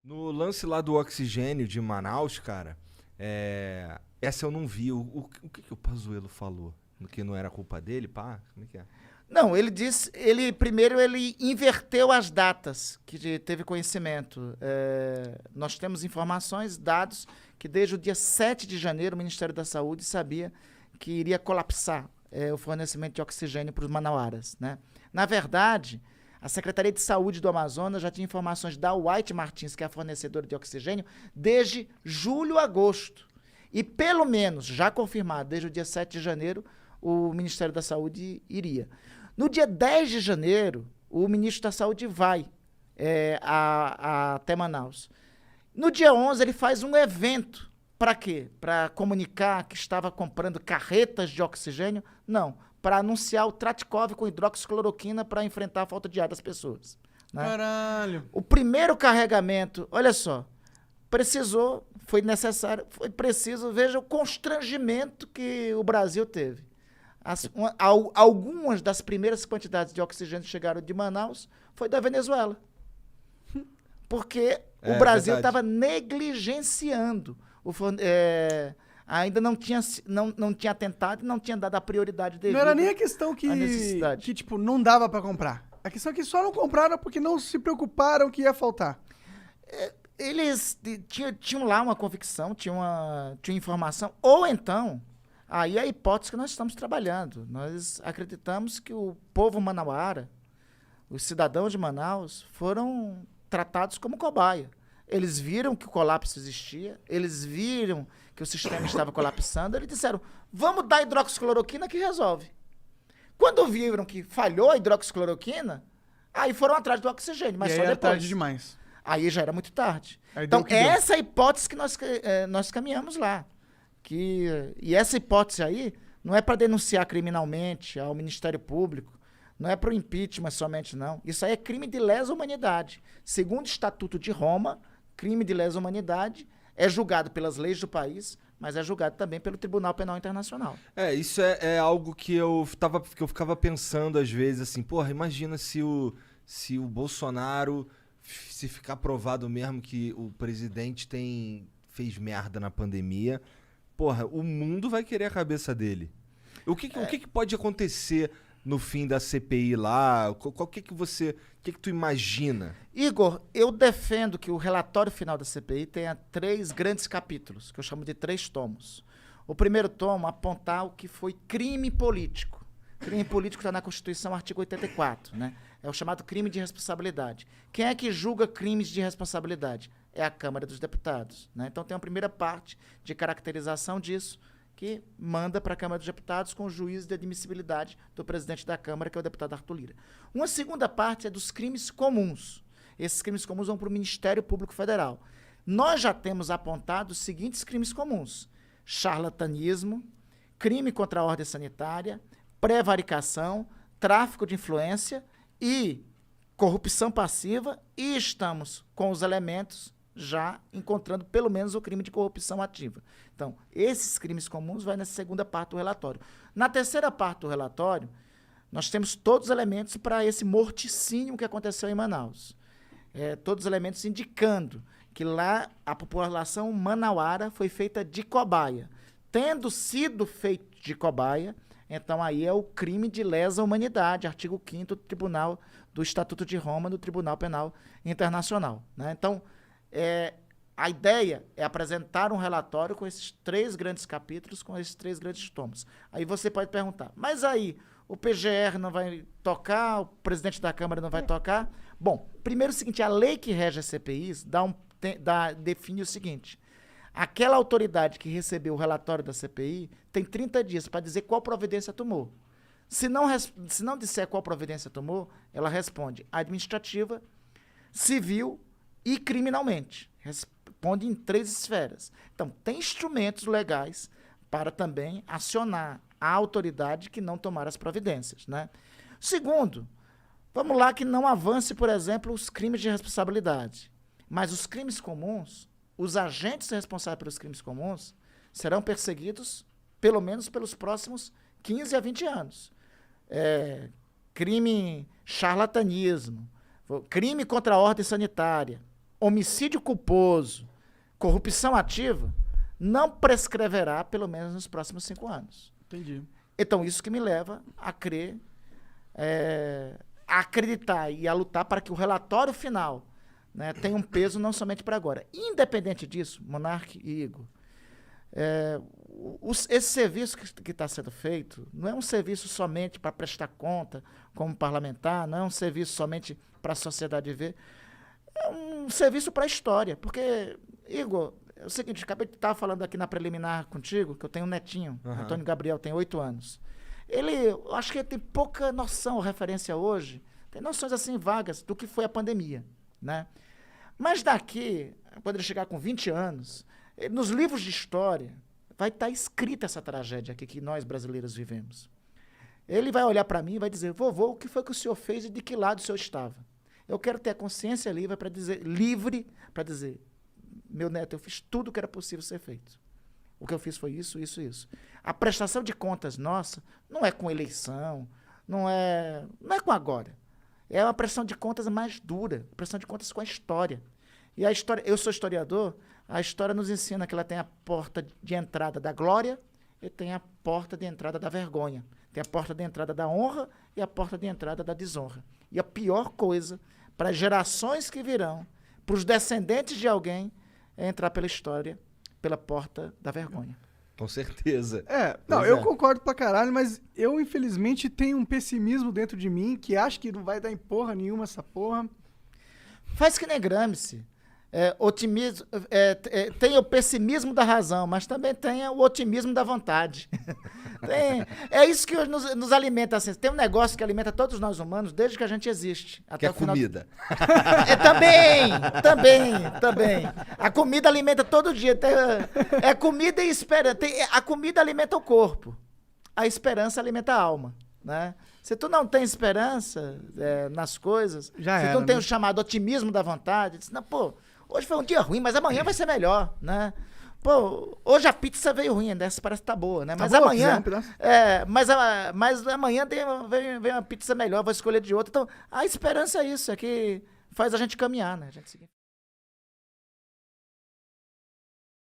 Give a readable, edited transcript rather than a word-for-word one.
No lance lá do oxigênio de Manaus, cara, essa eu não vi. O que que o Pazuello falou? Que não era culpa dele, pá? Como é que é? Não, ele disse, primeiro ele inverteu as datas que teve conhecimento. Nós temos informações, dados, que desde o dia 7 de janeiro o Ministério da Saúde sabia que iria colapsar o fornecimento de oxigênio para os manauaras, né? Na verdade, a Secretaria de Saúde do Amazonas já tinha informações da White Martins, que é a fornecedora de oxigênio, desde julho a agosto. E pelo menos, já confirmado, desde o dia 7 de janeiro, o Ministério da Saúde iria. No dia 10 de janeiro, o ministro da Saúde vai até Manaus. No dia 11, ele faz um evento. Para quê? Para comunicar que estava comprando carretas de oxigênio? Não. Para anunciar o Tratkov com hidroxicloroquina para enfrentar a falta de ar das pessoas. Né? Caralho. O primeiro carregamento, olha só, foi necessário, foi preciso, veja o constrangimento que o Brasil teve. Algumas das primeiras quantidades de oxigênio que chegaram de Manaus foi da Venezuela. Porque o Brasil estava negligenciando. Ainda não tinha atentado e não tinha dado a prioridade devida. Não era nem a questão necessidade. tipo, não dava pra comprar. A questão é que só não compraram porque não se preocuparam que ia faltar. Eles tinham lá uma convicção, tinham informação, ou então, aí é a hipótese que nós estamos trabalhando. Nós acreditamos que o povo manauara, os cidadãos de Manaus, foram tratados como cobaia. Eles viram que o colapso existia, eles viram que o sistema estava colapsando, eles disseram, vamos dar hidroxicloroquina que resolve. Quando viram que falhou a hidroxicloroquina, aí foram atrás do oxigênio, mas e só aí era depois. tarde demais. Aí já era muito tarde. Aí Então, deu o que essa é a hipótese que nós caminhamos lá. E essa hipótese aí não é para denunciar criminalmente ao Ministério Público, não é para o impeachment somente, não. Isso aí é crime de lesa humanidade. Segundo o Estatuto de Roma, crime de lesa humanidade é julgado pelas leis do país, mas é julgado também pelo Tribunal Penal Internacional. Isso é algo que eu ficava pensando às vezes, assim, porra, imagina se o Bolsonaro, se ficar provado mesmo que o presidente fez merda na pandemia, porra, o mundo vai querer a cabeça dele. O que pode acontecer no fim da CPI lá? O que tu imagina? Igor, eu defendo que o relatório final da CPI tenha 3 grandes capítulos, que eu chamo de 3 tomos. O primeiro tomo apontar o que foi crime político. Crime político está na Constituição, artigo 84, né? É o chamado crime de responsabilidade. Quem é que julga crimes de responsabilidade? É a Câmara dos Deputados, né? Então tem uma primeira parte de caracterização disso, que manda para a Câmara dos Deputados com o juízo de admissibilidade do presidente da Câmara, que é o deputado Arthur Lira. Uma segunda parte é dos crimes comuns. Esses crimes comuns vão para o Ministério Público Federal. Nós já temos apontado os seguintes crimes comuns: charlatanismo, crime contra a ordem sanitária, prevaricação, tráfico de influência e corrupção passiva, e estamos com os elementos já encontrando pelo menos o crime de corrupção ativa. Então, esses crimes comuns vai nessa segunda parte do relatório. Na terceira parte do relatório, nós temos todos os elementos para esse morticínio que aconteceu em Manaus. Todos os elementos indicando que lá a população manauara foi feita de cobaia. Tendo sido feito de cobaia, então aí é o crime de lesa humanidade, artigo 5º do Tribunal do Estatuto de Roma, do Tribunal Penal Internacional, né? Então, a ideia é apresentar um relatório com esses 3 grandes capítulos, com esses 3 grandes tomos. Aí você pode perguntar, mas aí o PGR não vai tocar, o presidente da Câmara não vai tocar? Bom, primeiro é o seguinte, a lei que rege as CPIs define o seguinte: aquela autoridade que recebeu o relatório da CPI tem 30 dias para dizer qual providência tomou. Se não disser qual providência tomou, ela responde administrativa, civil e criminalmente. Responde em 3 esferas. Então, tem instrumentos legais para também acionar a autoridade que não tomar as providências, né? Segundo, vamos lá que não avance, por exemplo, os crimes de responsabilidade. Mas os crimes comuns, os agentes responsáveis pelos crimes comuns, serão perseguidos pelo menos pelos próximos 15 a 20 anos. Crime charlatanismo, crime contra a ordem sanitária, homicídio culposo, corrupção ativa, não prescreverá pelo menos nos próximos 5 anos. Entendi. Então, isso que me leva a crer, a acreditar e a lutar para que o relatório final, né, tenha um peso não somente para agora. Independente disso, Monark e Igor, esse serviço que está sendo feito não é um serviço somente para prestar conta como parlamentar, não é um serviço somente para a sociedade ver, é um serviço para a história. Porque, Igor, é o seguinte, acabei de estar falando aqui na preliminar contigo, que eu tenho um netinho, Antônio Gabriel, tem 8 anos. Eu acho que ele tem pouca noção, referência hoje, tem noções assim vagas do que foi a pandemia, né? Mas daqui, quando ele chegar com 20 anos, nos livros de história, vai estar escrita essa tragédia aqui que nós brasileiros vivemos. Ele vai olhar para mim e vai dizer, vovô, o que foi que o senhor fez e de que lado o senhor estava? Eu quero ter a consciência livre para dizer, meu neto, eu fiz tudo o que era possível ser feito. O que eu fiz foi isso, isso, isso. A prestação de contas nossa não é com eleição, não é com agora. É uma prestação de contas mais dura, prestação de contas com a história. E a história, eu sou historiador, a história nos ensina que ela tem a porta de entrada da glória e tem a porta de entrada da vergonha. Tem a porta de entrada da honra e a porta de entrada da desonra. E a pior coisa para as gerações que virão, para os descendentes de alguém, é entrar pela história, pela porta da vergonha. Com certeza. Eu concordo pra caralho, mas eu, infelizmente, tenho um pessimismo dentro de mim que acho que não vai dar em porra nenhuma essa porra. Faz que nem Gramsci. Tem o pessimismo da razão, mas também tem o otimismo da vontade. É isso que nos alimenta. Assim. Tem um negócio que alimenta todos nós humanos desde que a gente existe. Que é a comida. Também. A comida alimenta todo dia. É comida e esperança. A comida alimenta o corpo. A esperança alimenta a alma. Né? Se tu não tem esperança nas coisas, se tu não tem o chamado otimismo da vontade, diz, não, pô, hoje foi um dia ruim, mas amanhã vai ser melhor, né? Pô, hoje a pizza veio ruim, essa parece que tá boa, né? Mas boa, amanhã, mas amanhã vem uma pizza melhor, vou escolher de outra. Então, a esperança é isso, é que faz a gente caminhar, né? A gente seguir.